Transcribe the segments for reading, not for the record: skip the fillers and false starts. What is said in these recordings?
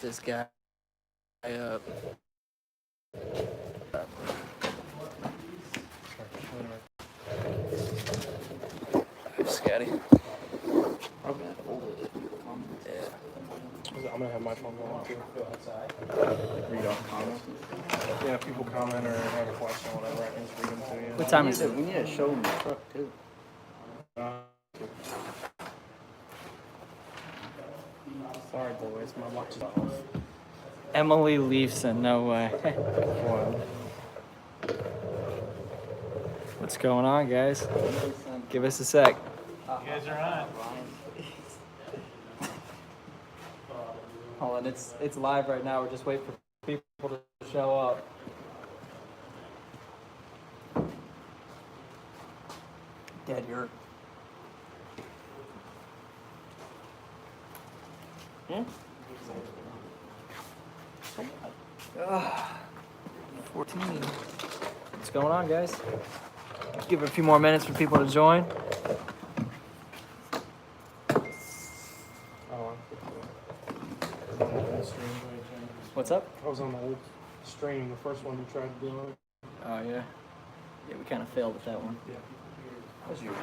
this guy up. Scotty. I'm gonna hold it. Yeah. I'm gonna have my phone going too. Read off comments. Yeah, if people comment or have a question or whatever, I can just read them to you. What time is it? We need to show them the truck too. Sorry, boys, my watch is off. Emily Leifson, no way. What's going on, guys? Give us a sec. You guys are on. Hold on, it's live right now. We're just waiting for people to show up. Dad, you're. Hmm? 14. What's going on, guys? Give it a few more minutes for people to join. What's up? I was on the old stream, the first one you tried to do. Oh, yeah. Yeah, we kind of failed at that one. Yeah. As usual.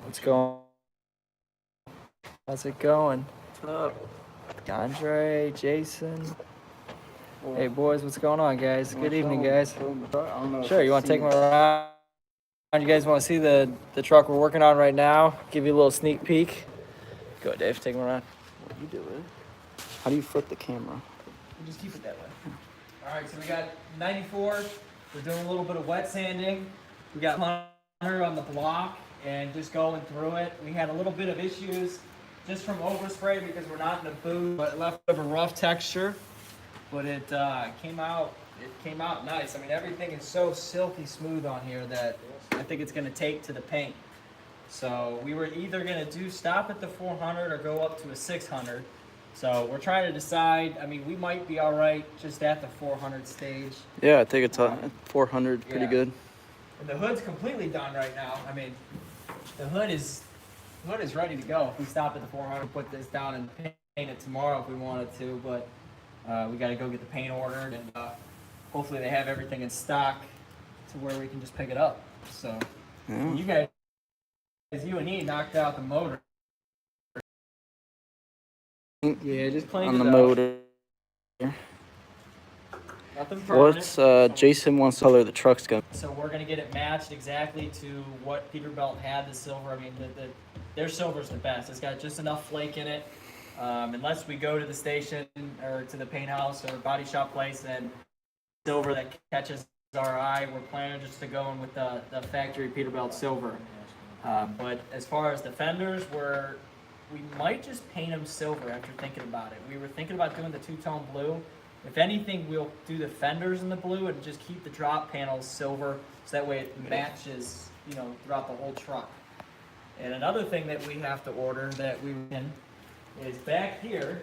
What's going? How's it going? What's up? Andre, Jason. Hey, boys, what's going on, guys? Good evening, guys. Sure, you want to take me around? You guys want to see the truck we're working on right now? Give you a little sneak peek. Go, Dave, take me around. What are you doing? How do you flip the camera? We'll just keep it that way. All right, so we got 94. We're doing a little bit of wet sanding. We got Hunter on the block and just going through it. We had a little bit of issues just from overspray because we're not in a booth, but it left a rough texture. But it came out nice. I mean, everything is so silky smooth on here that I think it's gonna take to the paint. So we were either gonna stop at the 400 or go up to a 600. So we're trying to decide. I mean, we might be all right just at the 400 stage. Yeah, I think it's 400, pretty Yeah. good. And the hood's completely done right now. I mean, the hood is ready to go. If we stop at the 400, put this down and paint it tomorrow if we wanted to, but we got to go get the paint ordered, and hopefully they have everything in stock to where we can just pick it up. So Yeah. you guys, you and he knocked out the motor. Yeah, just cleaned On it the up. motor. Nothing permanent. What's Jason wants to color the truck's gonna. So we're gonna get it matched exactly to what Peterbilt had, the silver. I mean, their silver's the best. It's got just enough flake in it. Unless we go to the station or to the paint house or body shop place and silver that catches our eye, we're planning just to go in with the factory Peterbilt silver. But as far as the fenders, we might just paint them silver after thinking about it. We were thinking about doing the two-tone blue. If anything, we'll do the fenders in the blue and just keep the drop panels silver, so that way it matches, throughout the whole truck. And another thing that we have to order that we can is back here.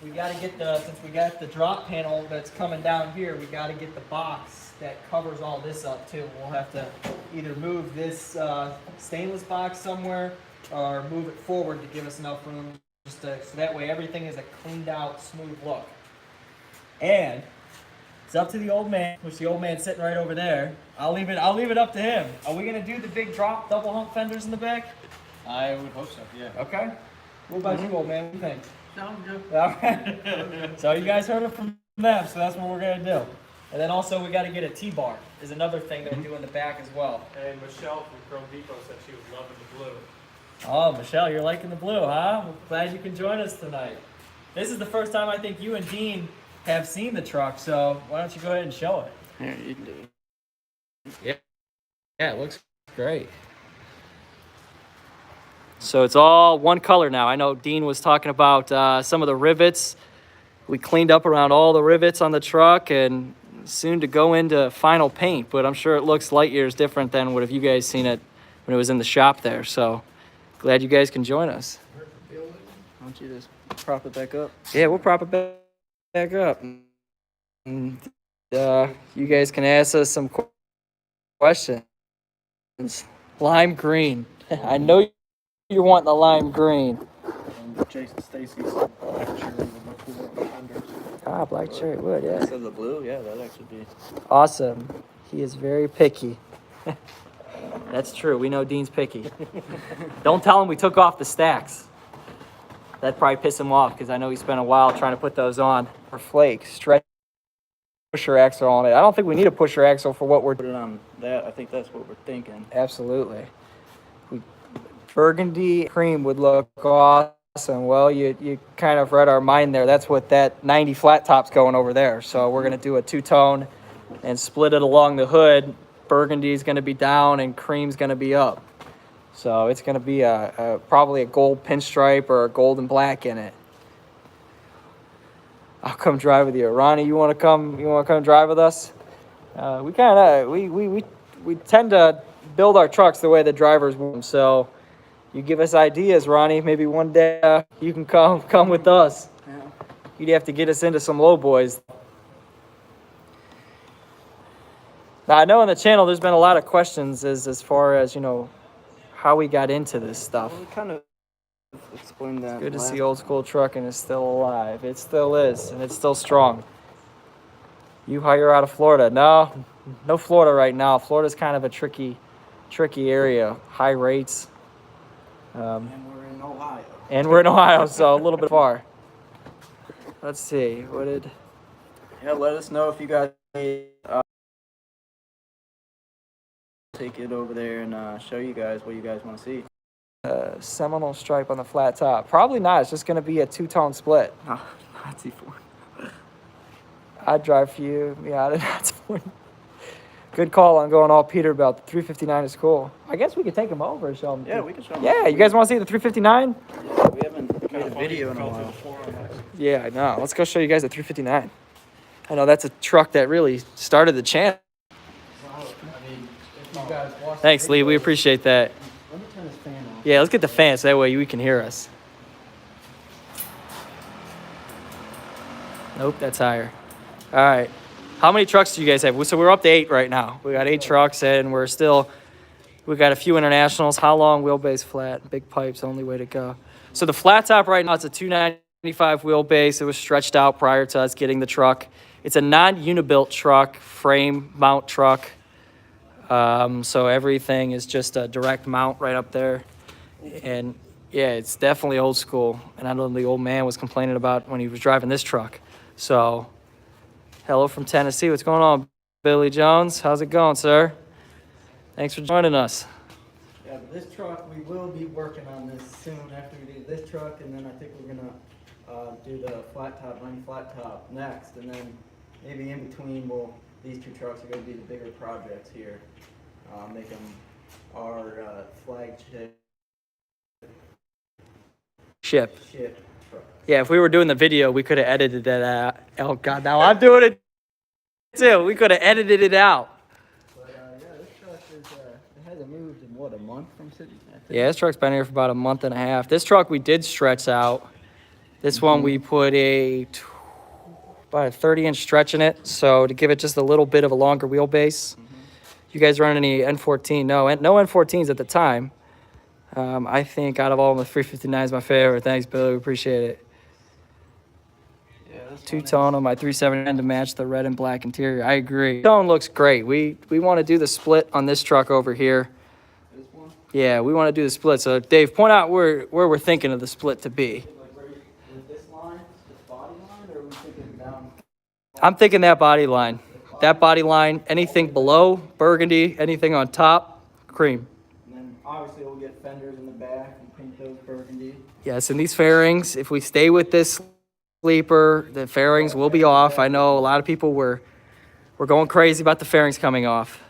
We got to get since we got the drop panel that's coming down here, we got to get the box that covers all this up too. We'll have to either move this stainless box somewhere or move it forward to give us enough room, so that way everything is a cleaned out, smooth look. And it's up to the old man, which the old man's sitting right over there. I'll leave it up to him. Are we gonna do the big drop double hump fenders in the back? I would hope so, yeah. Okay. What about you, old man? What do you think? Sounds good. All right. So you guys heard it from them, so that's what we're gonna do. And then also we got to get a T-bar. Is another thing that we do in the back as well. And Michelle from Chrome Depot said she was loving the blue. Oh, Michelle, you're liking the blue, huh? Well, glad you can join us tonight. This is the first time I think you and Dean have seen the truck, so why don't you go ahead and show it? Here, you can do it. Yeah, it looks great. So it's all one color now. I know Dean was talking about some of the rivets. We cleaned up around all the rivets on the truck and soon to go into final paint, but I'm sure it looks light years different than what have you guys seen it when it was in the shop there. So glad you guys can join us. Why don't you just prop it back up? Yeah, we'll prop it back up. And, you guys can ask us some questions. Lime green. I know you're wanting the lime green. And Jason Stacy's black cherry would look cool with the fenders. Ah, black cherry wood, yeah. Instead of the blue, yeah, that'd actually be. Awesome. He is very picky. That's true. We know Dean's picky. Don't tell him we took off the stacks. That'd probably piss him off because I know he spent a while trying to put those on. Or flake, stretch pusher axle on it. I don't think we need a pusher axle for what we're Put it on that. I think that's what we're thinking. Absolutely. Burgundy cream would look awesome. Well, you kind of read our mind there. That's what that 90 flat top's going over there. So we're going to do a two-tone and split it along the hood. Burgundy's going to be down and cream's going to be up. So it's going to be probably a gold pinstripe or a gold and black in it. I'll come drive with you. Ronnie, you want to come drive with us? We tend to build our trucks the way the drivers want them. So you give us ideas, Ronnie. Maybe one day you can come with us. Yeah. You'd have to get us into some low boys. Now, I know on the channel there's been a lot of questions as far as, how we got into this stuff. Well, we kind of explained that. Good to last see old school trucking is still alive. It still is, and it's still strong. You hire out of Florida. No Florida right now. Florida's kind of a tricky area. High rates. And we're in Ohio. And we're in Ohio, so a little bit far. Let's see. Yeah, let us know if you guys take it over there and show you guys what you guys want to see. Seminole stripe on the flat top? Probably not. It's just going to be a two-tone split. No, Nazi Ford. I'd drive for you. Yeah, that's good call on going all Peterbilt. The 359 is cool. I guess we could take them over and show them. Yeah, we can show them. Yeah, you guys want to see the 359? Yeah, we haven't made a video in a while. Yeah, I know. Let's go show you guys the 359. I know that's a truck that really started the channel. Thanks, Lee. We appreciate that. Let me turn this fan off. Yeah, let's get the fan so that way you can hear us. Nope, that's higher. All right. How many trucks do you guys have? So we're up to 8 right now. We got 8 trucks, and we got a few internationals. How long? Wheelbase flat. Big pipes, only way to go. So the flat top right now, it's a 295 wheelbase. It was stretched out prior to us getting the truck. It's a non-unibuilt truck, frame mount truck. So everything is just a direct mount right up there. And yeah, it's definitely old school. And I know the old man was complaining about when he was driving this truck. So hello from Tennessee. What's going on, Billy Jones? How's it going, sir? Thanks for joining us. Yeah, but this truck, we will be working on this soon after we do this truck, and then I think we're gonna do the flat top, 90 flat top next, and then maybe in between, these 2 trucks are gonna be the bigger projects here. Make them our flagship Ship. truck. Yeah, if we were doing the video, we could have edited that out. Oh, God, now I'm doing it too. We could have edited it out. But yeah, this truck is, it hasn't moved in what, a month from Sydney? Yeah, this truck's been here for about a month and a half. This truck we did stretch out. This one we put about a 30-inch stretch in it, so to give it just a little bit of a longer wheelbase. You guys run any N14? No N14s at the time. I think out of all of them, the 359 is my favorite. Thanks, Billy. We appreciate it. Yeah, this Two-tone on my 379 to match the red and black interior. I agree. Tone looks great. We want to do the split on this truck over here. This one? Yeah, we want to do the split. So, Dave, point out where we're thinking of the split to be. Like with this line, this body line, or are we thinking down? I'm thinking that body line. That body line, anything below, burgundy, anything on top, cream. And then obviously we'll get fenders in the back and paint those burgundy. Yes, and these fairings, if we stay with this sleeper, the fairings will be off. I know a lot of people were going crazy about the fairings coming off.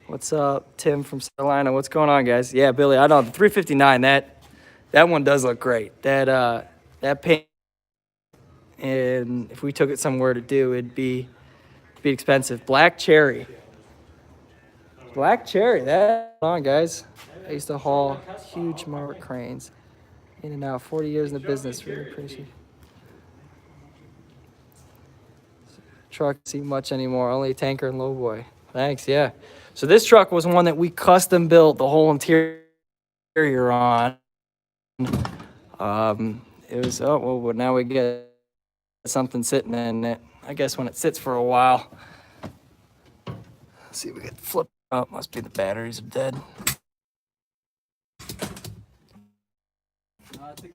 What's up, Tim from South Carolina? What's going on, guys? Yeah, Billy, I know the 359, that one does look great. That paint, and if we took it somewhere to do, it'd be expensive. Black cherry, that on, guys. I used to haul huge mark cranes in and out. 40 years in the business. Really appreciate. Truck see much anymore. Only tanker and lowboy. Thanks. Yeah. So this truck was one that we custom built the whole interior on. It was, oh, well, now we get something sitting in it. I guess when it sits for a while. Let's see if we can flip up. Must be the batteries are dead. I think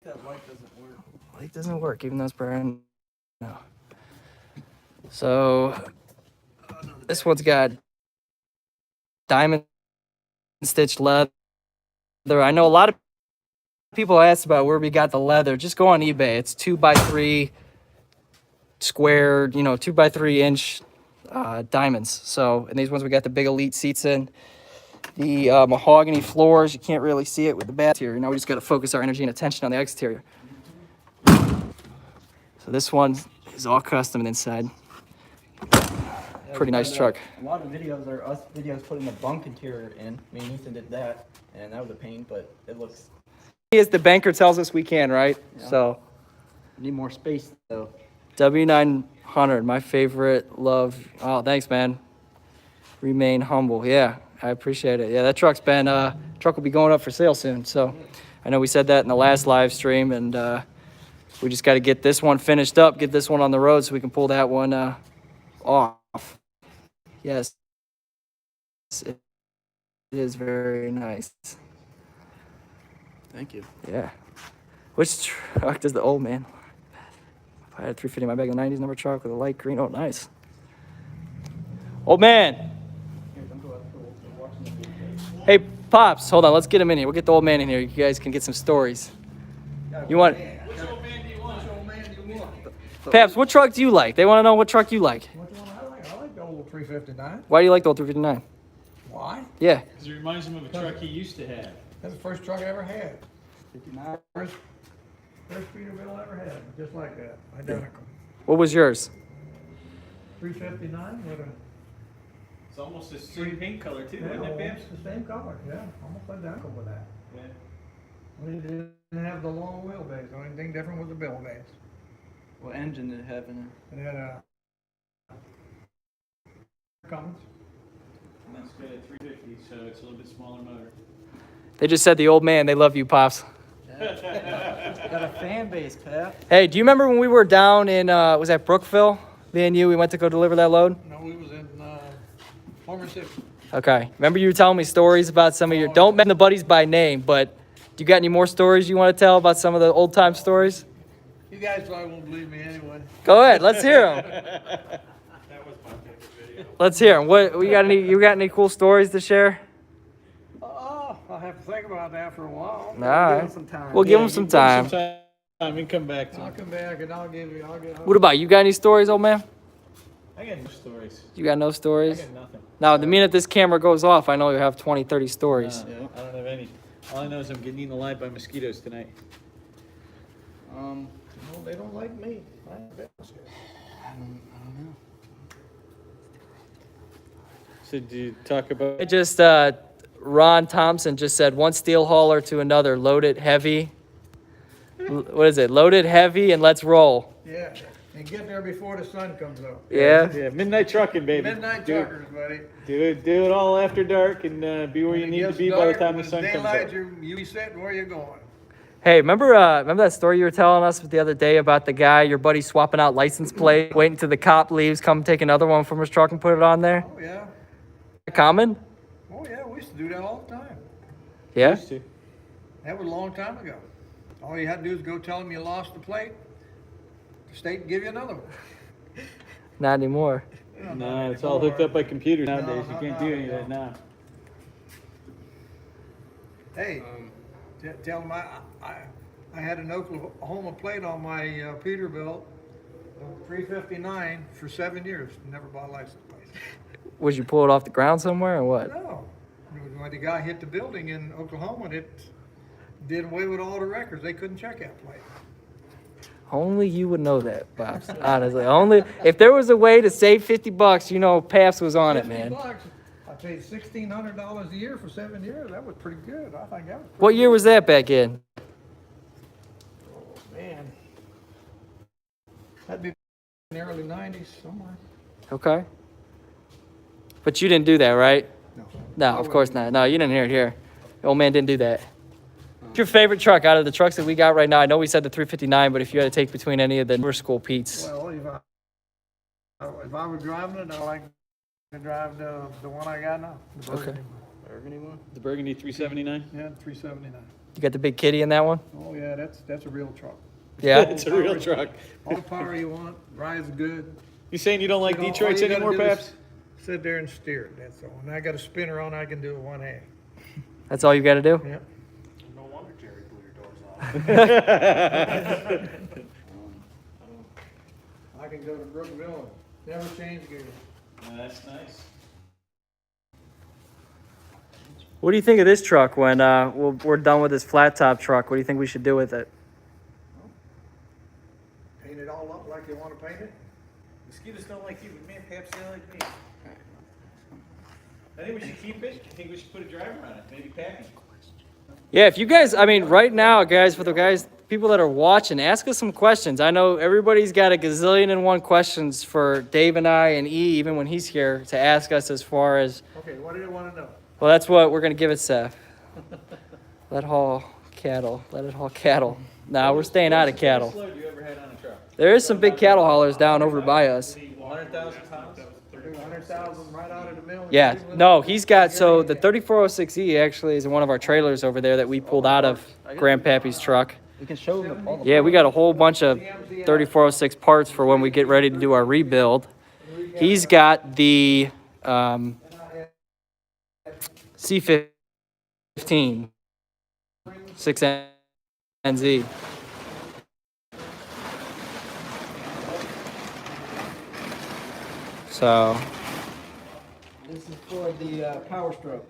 that light doesn't work. Light doesn't work, even though it's brand new. So this one's got diamond stitched leather. I know a lot of people asked about where we got the leather. Just go on eBay. It's 2x3 square, 2x3 inch diamonds. So, and these ones we got the big elite seats in. The mahogany floors, you can't really see it with the interior. Now we just got to focus our energy and attention on the exterior. So this one is all custom inside. Pretty nice truck. A lot of videos are us videos putting the bunk interior in. Me and Ethan did that, and that was a pain, but it looks. As the banker tells us we can, right? Yeah. So Need more space though. W900, my favorite. Love. Oh, thanks, man. Remain humble. Yeah, I appreciate it. Yeah, that truck's been truck will be going up for sale soon. So I know we said that in the last live stream, and we just got to get this one finished up, get this one on the road so we can pull that one off. Yes, it is very nice. Thank you. Yeah. Which truck does the old man? I had a 350 in my bag in the 90s, number truck with a light green. Oh, nice. Old man. Here, don't go up. We're watching the video. Hey, Pops, hold on. Let's get him in here. We'll get the old man in here. You guys can get some stories. You want? Which old man do you want? Which old man do you want? Paps, what truck do you like? They want to know what truck you like. Which one I like? I like the old 359. Why do you like the old 359? Why? Yeah. Because it reminds him of a truck he used to have. That's the first truck I ever had. 59. First Peterbilt I ever had, just like that, identical. What was yours? 359 with a, It's almost the same paint color too, yeah, isn't it, Babs? almost the same color, yeah, almost identical with that. Yeah. We didn't have the long wheelbase, the only thing different was the wheelbase. What engine did it have in It had a Cummins. And that's got a 350, so it's a little bit smaller motor. They just said the old man. They love you, Pops. it? Got a fan base, Pat. Hey, do you remember when we were down in, was that Brookville? Me and you, we went to go deliver that load? No, we was in Homer City. Okay. Remember you were telling me stories about some of your, don't mention the buddies by name, but do you got any more stories you want to tell about some of the old time stories? You guys probably won't believe me anyway. Go ahead. Let's hear them. That was my favorite video. Let's hear them. What, you got any cool stories to share? Oh, I'll have to think about that for a while. All right. Give it some time. We'll give them some time. And come back to I'll him. come back and I'll give you, What about you? Got any stories, old man? I got no stories. You got no I stories? got nothing. Now, the minute this camera goes off, I know you have 20, 30 stories. I don't have any. All I know is I'm getting eaten alive by mosquitoes tonight. no, they don't like me. I don't know. So did you talk about? It just, Ron Thompson just said, one steel hauler to another, load it heavy. What is it? Load it heavy and let's roll. Yeah, and get there before the sun comes up. Yeah? Yeah, midnight trucking, baby. Midnight do truckers, buddy. do it all after dark and be where you When it need to gets be by the dark, time the when sun comes daylight, up. You be sitting where you're going. Hey, remember that story you were telling us the other day about the guy, your buddy swapping out license plate, waiting till the cop leaves, come take another one from his truck and put it on there? Oh, yeah. Common? Oh, yeah, we used to do that all the time. Yeah? Used to. That was a long time ago. All you had to do is go tell them you lost the plate. The state would give you another one. Not anymore. No, it's all hooked up by computers No, nowadays. You no, can't no, do any of no. that now. Hey, tell them I had an Oklahoma plate on my Peterbilt, 359 for 7 years. Never bought a license plate. Would you pull it off the ground somewhere or what? No. When the guy hit the building in Oklahoma, it did away with all the records. They couldn't check that plate. Only you would know that, Pops. Honestly, only if there was a way to save $50, you know, Paps was on it, man. $50. I paid $1,600 a year for 7 years. That was pretty good. I think that was What year was that back in? man. That'd be in the early '90s somewhere. Okay. But you didn't do that, right? No. No, of course not. No, you didn't hear it here. The old man didn't do that. What's your favorite truck out of the trucks that we got right now? I know we said the 359, but if you had to take between any of the newer school Pete's. Well, if I were driving it, I like to drive the one I got now. The Okay. Burgundy one. The Burgundy 379? Yeah, 379. You got the big kitty in that one? Oh, yeah, that's a real truck. Yeah. It's a real truck. All the power you want, rides good. You saying you don't like You know, Detroits all you gotta anymore, do is Paps? Sit there and steer it, that's all. And I got a spinner on, I can do it one hand. That's all you got to do? Yeah. No wonder Jerry blew your doors off. I can go to Brookville and never change gears. That's nice. What do you think of this truck when we're done with this flat top truck? What do you think we should do with it? Paint it all up like you want to paint it. Mosquitoes don't like you, but man, Paps, they like me. I think we should keep it. I think we should put a driver on it, maybe Pappy. Yeah, if you guys, I mean, right now, guys, for the guys, people that are watching, ask us some questions. I know everybody's got a gazillion and one questions for Dave and I and E, even when he's here, to ask us as far as, Okay, what do you want to know? well, that's what we're going to give it, Seth. Let haul cattle. Let it haul cattle. Nah, we're staying out of cattle. What was the biggest load you ever had on a truck? There is some big cattle haulers down over by us. 100,000 pounds? 100,000 right out of the mill. Yeah, no, he's got, so the 3406E actually is in one of our trailers over there that we pulled out of Grandpappy's truck. We can show them all the. Yeah, we got a whole bunch of 3406 parts for when we get ready to do our rebuild. He's got the C15 6NZ. So, This is for the Power Stroke.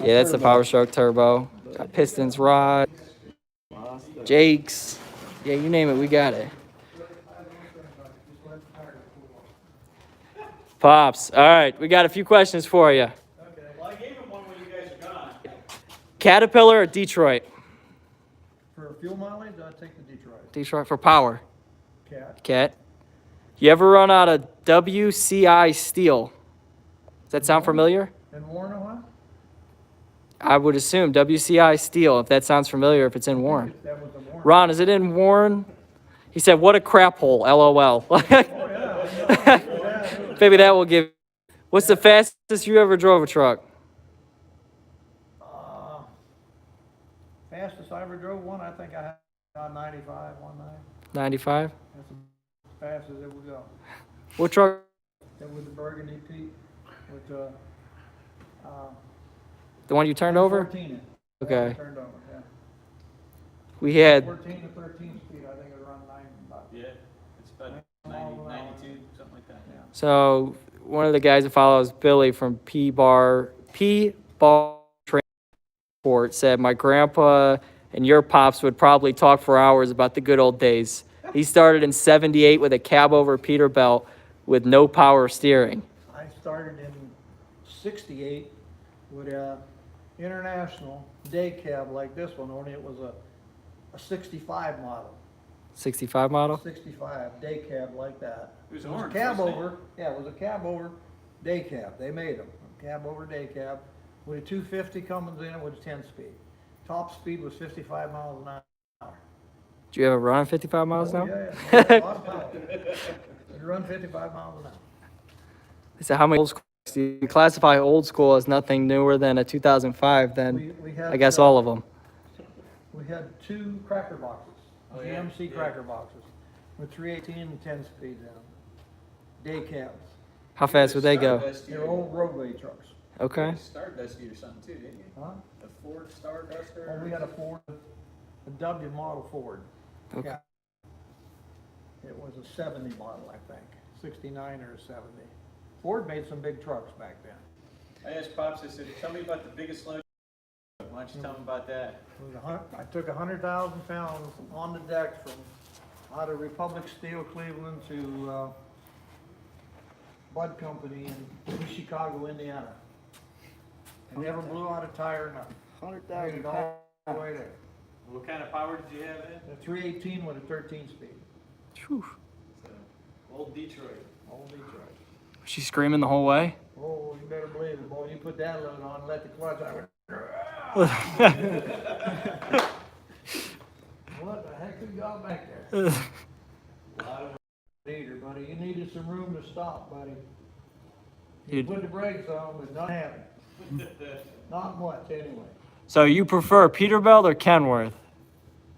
yeah, that's the Power Stroke Turbo. Got pistons, rod, Jakes. Yeah, you name it, we got it. Pops, all right, we got a few questions for you. Well, I gave him one when you guys are gone. Caterpillar or Detroit? For fuel mileage, I'd take the Detroit. Detroit for power. Cat. Cat. You ever run out of WCI steel? Does that sound familiar? In Warren, Ohio? I would assume WCI steel, if that sounds familiar, if it's in Warren. That was the Warren. Ron, is it in Warren? He said, what a crap hole, LOL. Maybe that will give. What's the fastest you ever drove a truck? Fastest I ever drove one, I think I had 95, 19. 95? That's as fast as it would go. What truck? That was the Burgundy Pete with The one you turned over? 14 in. Okay. Turned over, yeah. We had, 14 to 13 speed, I think it was around 9, about. Yeah, it's about 90, 92, something like that. Yeah. so one of the guys that follows Billy from P-Bar Transport said, my grandpa and your pops would probably talk for hours about the good old days. He started in 78 with a cab over Peterbilt with no power steering. I started in 68 with a international day cab like this one, only it was a 65 model. 65 model? 65 day cab like that. It was a orange, cab wasn't it? over, yeah, it was a cab over day cab. They made them, cab over day cab with a 250 Cummins in it with a 10-speed. Top speed was 55 miles an hour. Did you ever run 55 miles an Oh, hour? yeah, yeah. A lot of power. You run 55 miles an hour. So how many old schools do you classify old school as nothing newer than a 2005? Then We had, I guess all of them. We had 2 cracker boxes, Oh, yeah? GMC Yeah. cracker boxes, with 318 and 10 speeds in them. Day cabs. How fast would they go? They're old roadway trucks. Okay. Stardusty or something too, didn't you? Huh? A Ford Starduster? Well, we had a Ford, a W model Ford. Okay. Yeah. It was a 70 model, I think, 69 or a 70. Ford made some big trucks back then. I asked Pops, I said, tell me about the biggest load. Why don't you tell me about that? It was I took 100,000 pounds on the deck from out of Republic Steel, Cleveland to Bud Company in Chicago, Indiana. I never blew out a tire, nothing. 100,000 Made it all the way there. What kind of power did you have in it? A 318 with a 13 speed, Phew. So, old Detroit. old Detroit. Was she screaming the whole way? Oh, you better believe it, boy, you put that load on, let the clutch out. What the heck you got back there? Neither, buddy, you needed some room to stop, buddy. You You'd- put the brakes on, but not heavy. Not much, anyway. So you prefer Peterbilt or Kenworth?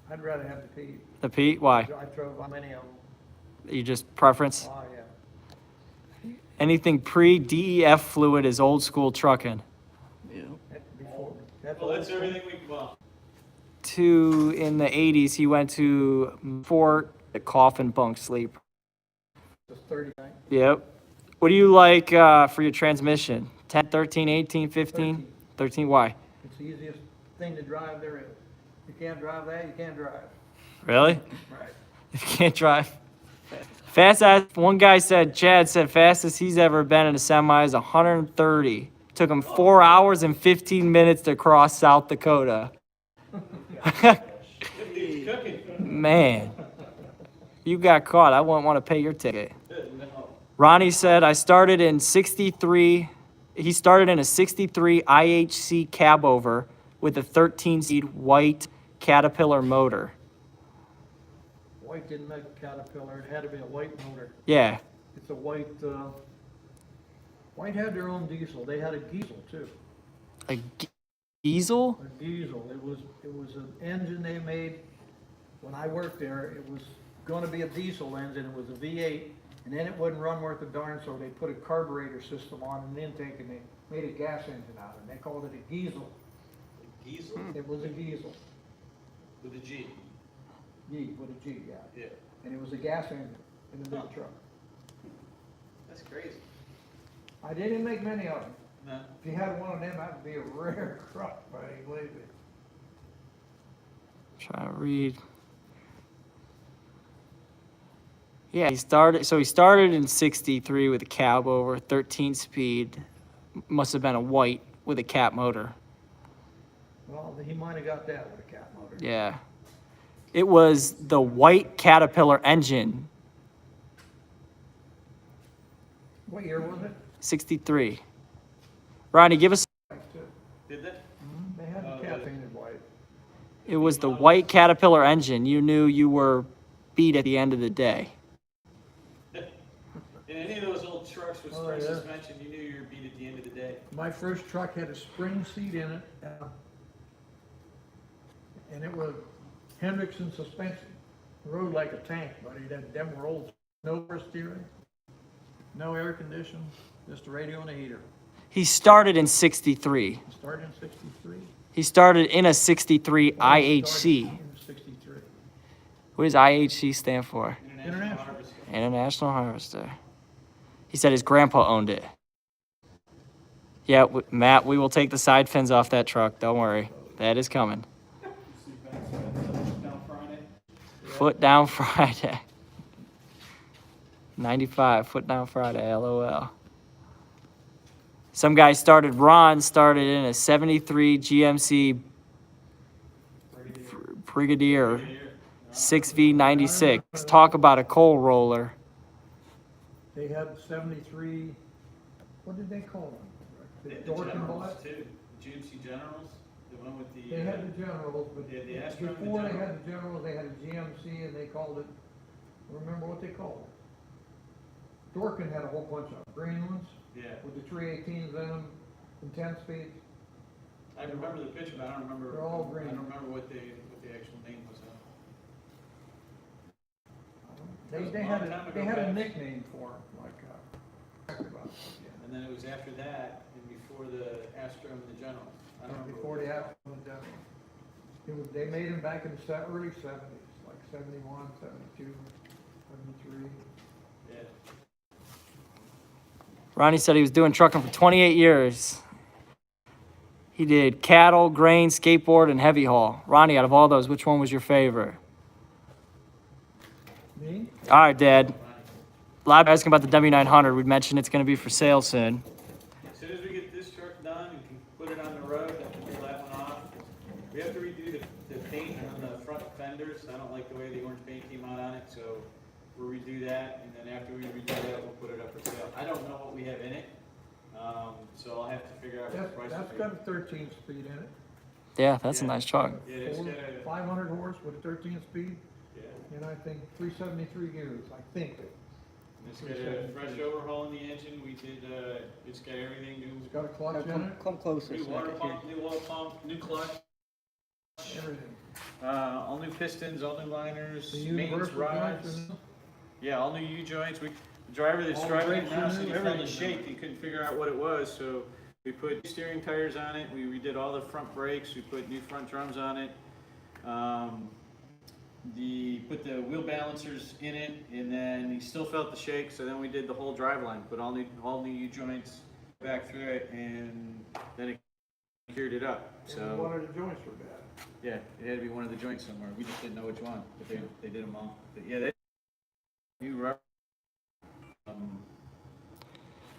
I'd rather have the Pete. The Pete? Why? I drove how many of them? You just preference? Oh, yeah. Anything pre-DEF fluid is old school trucking. That's before. That's Well, that's old school. everything we, well, In the 80s, he went to Fort, the coffin bunk sleep. It's 39. Yep. What do you like for your transmission? 10, 13, 18, 15? 13, why? It's the easiest thing to drive there is. You can't drive that, you can't drive. Really? Right. If you can't drive. Fastest, one guy said, Chad said, fastest he's ever been in a semi is 130. Took him 4 hours and 15 minutes to cross South Dakota. he's cooking. Man, you got caught. I wouldn't want to pay your ticket. No. Ronnie said, I started in 63. He started in a 63 IHC cab over with a 13-speed white Caterpillar motor. White didn't make a Caterpillar, it had to be a white motor. Yeah. It's a white, White had their own diesel, they had a diesel too. A diesel? A diesel, it was an engine they made, when I worked there, it was gonna be a diesel engine, it was a V8, and then it wouldn't run worth a darn, so they put a carburetor system on an intake and they made a gas engine out of it, they called it a diesel. Diesel It was a diesel, with a G. G, with a G, yeah, Yeah. and it was a gas engine in a Huh. big truck. That's crazy. I didn't make many of them. No. If you had one of them, that'd be a rare truck, buddy, believe me. Trying to read. Yeah, he started in 63 with a cab over, 13 speed. Must have been a white with a cat motor. Well, he might have got that with a cat motor. Yeah. It was the white Caterpillar engine, What year was it? 63. Ronnie, give us. Did they? They had the cat painted white. It was the white Caterpillar engine. You knew you were beat at the end of the day. In any of those old trucks with Oh, spring yeah. suspension, you knew you were beat at the end of the day. My first truck had a spring seat in it, and it was Hendrickson suspension. Rode like a tank, buddy. Them were old, no power steering, no air conditioning, just a radio and a heater. He started in 63. Started in 63. He started in a 63 IHC. In 63. What does IHC stand for? International. Harvester. International Harvester. He said his grandpa owned it. Yeah, Matt, we will take the side fins off that truck. Don't worry. That is coming. Down Friday. Foot down Friday. 95, foot down Friday, LOL. Some guy Ron started in a 73 GMC Brigadier 6V96. Talk about a coal roller. They had 73, what did they call them? The Dork and Generals Bot? too. GMC Generals, the one with the. They had the Generals, but Yeah, the Astro and the before they General. had the Generals, they had a GMC and they called it, remember what they called it? Dorkin had a whole bunch of green ones Yeah, with the 318s in them, and 10 speeds. I remember the picture, but I don't remember. They're all green. I don't remember what the actual name was. They had a nickname for them, like, And then it was after that and before the Astro and the General. I don't remember. before the Astro and the General. They made them back in the early 70s, like 71, 72, 73. Yeah. Ronnie said he was doing trucking for 28 years. He did cattle, grain, skateboard, and heavy haul. Ronnie, out of all those, which one was your favorite? Me? All right, Dad. A lot of asking about the W900. We mentioned it's going to be for sale soon. As soon as we get this truck done and can put it on the road, I can pull that one off. We have to redo the paint on the front fenders. I don't like the way the orange paint came out on it, so we'll redo that. And then after we redo that, we'll put it up for sale. I don't know what we have in it. So I'll have to figure out what the price That's will got a 13 speed in it. Yeah, that's a nice truck. be. Yeah, it's got 500 horse with a 13 speed, yeah. and I think 373 gears, I think. It's got a fresh overhaul in the engine. We did, it's got everything new. It's got a clutch in it, Come closer. New so I water can hear. pump, new oil pump, new clutch, everything. all new pistons, all new liners, The mains, universal rods. joints in it. Yeah, all new U-joints. The driver that's All driving it brakes now in said it, he felt a everything. shake. He couldn't figure out what it was, so we put steering tires on it. We redid all the front brakes. We put new front drums on it. Put the wheel balancers in it, and then he still felt the shake. So then we did the whole drive line, put all new U-joints back through it, and then it cured it up. And one So of the joints were bad. yeah, it had to be one of the joints somewhere. We just didn't know which one, but they did them all. But yeah, they new rubber.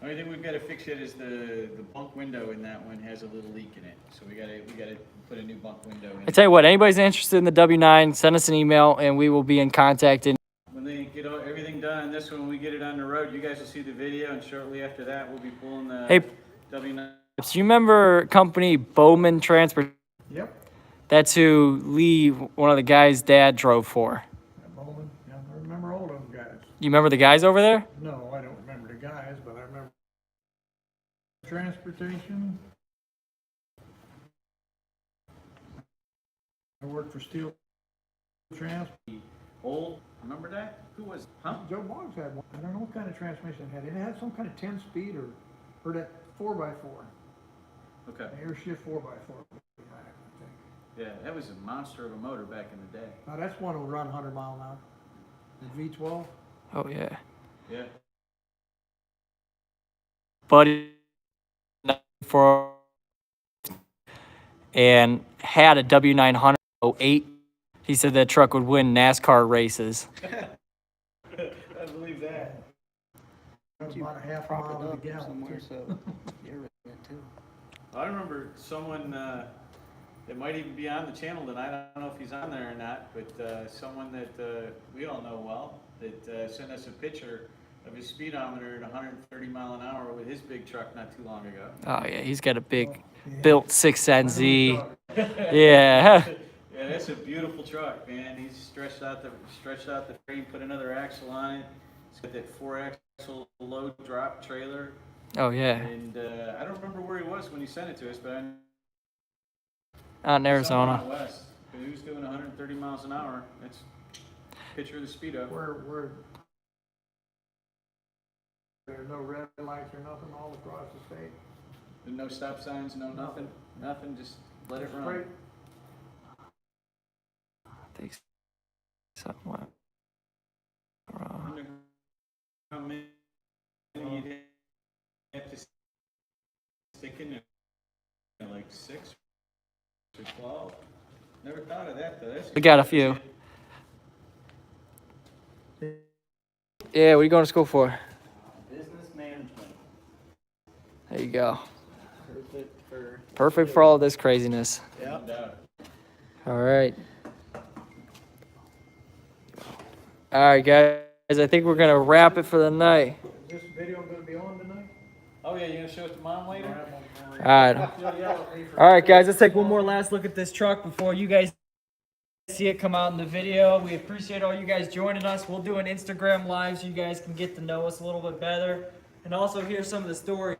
Only thing we've got to fix yet is the bunk window in that one has a little leak in it, so we gotta put a new bunk window in. I tell you what, anybody's interested in the W9, send us an email and we will be in contact. And When they get everything done on this one, we get it on the road. You guys will see the video, and shortly after that, we'll be pulling the Hey. W9. do you remember company Bowman Transport? Yep. That's who Lee, one of the guys' dad drove for. That Bowman, yeah, I remember all those guys. You remember the guys over there? No, I don't remember the guys, but I remember transportation. I worked for Steel Trans. Old, remember that? Who was? Huh? Joe Boggs had one. I don't know what kind of transmission it had. It had some kind of 10-speed or that 4x4. Okay. An air shift 4x4. I think. Yeah, that was a monster of a motor back in the day. Now that's one that would run 100 mile an hour. The V12. Oh yeah. Yeah. Buddy for and had a W900 08. He said that truck would win NASCAR races. I believe that. That's about a half a Prop mile it to up the gallon. somewhere too. so you're in it too. I remember someone that might even be on the channel tonight. I don't know if he's on there or not, but someone that we all know well that sent us a picture of his speedometer at 130 mile an hour with his big truck not too long ago. Oh yeah, he's got a big Yeah. built I know 6NZ. what you're talking Yeah. Yeah, that's a beautiful truck, man. He's stretched out the frame, put another axle on it. It's got that 4-axle low drop trailer, Oh yeah. and I don't remember where he was when he sent it to us, but I Out in Arizona. somewhere out west. But he was doing 130 miles an hour. That's a picture of the speed up. where there's no red lights or nothing all across the state. No stop signs, no nothing, just let it run. Straight. I think something went I wrong. wonder how many you'd have to stick in there, like 6 or 12. Never thought of that though. That's We got a few. Yeah, what are you going to school for? Business management. There you go. Perfect for. Perfect for all this craziness. no doubt. All right. All right, guys. I think we're going to wrap it for the night. Is this video gonna be on tonight? Oh yeah, you gonna show it to mom later? All right. All right, guys. Let's take one more last look at this truck before you guys see it come out in the video. We appreciate all you guys joining us. We'll do an Instagram live so you guys can get to know us a little bit better and also hear some of the stories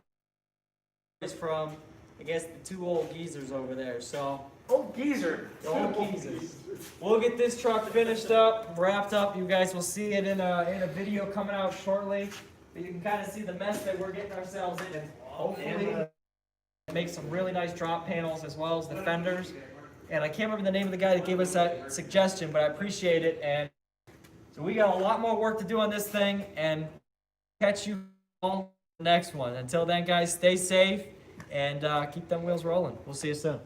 from, I guess, the two old geezers over there. So, Oh, geezer. the old geezers. We'll get this truck finished up, wrapped up. You guys will see it in a video coming out shortly. But you can kind of see the mess that we're getting ourselves in. And hopefully, make some really nice drop panels as well as the fenders. And I can't remember the name of the guy that gave us that suggestion, but I appreciate it. And so we got a lot more work to do on this thing, and catch you on the next one. Until then, guys, stay safe and keep them wheels rolling. We'll see you soon.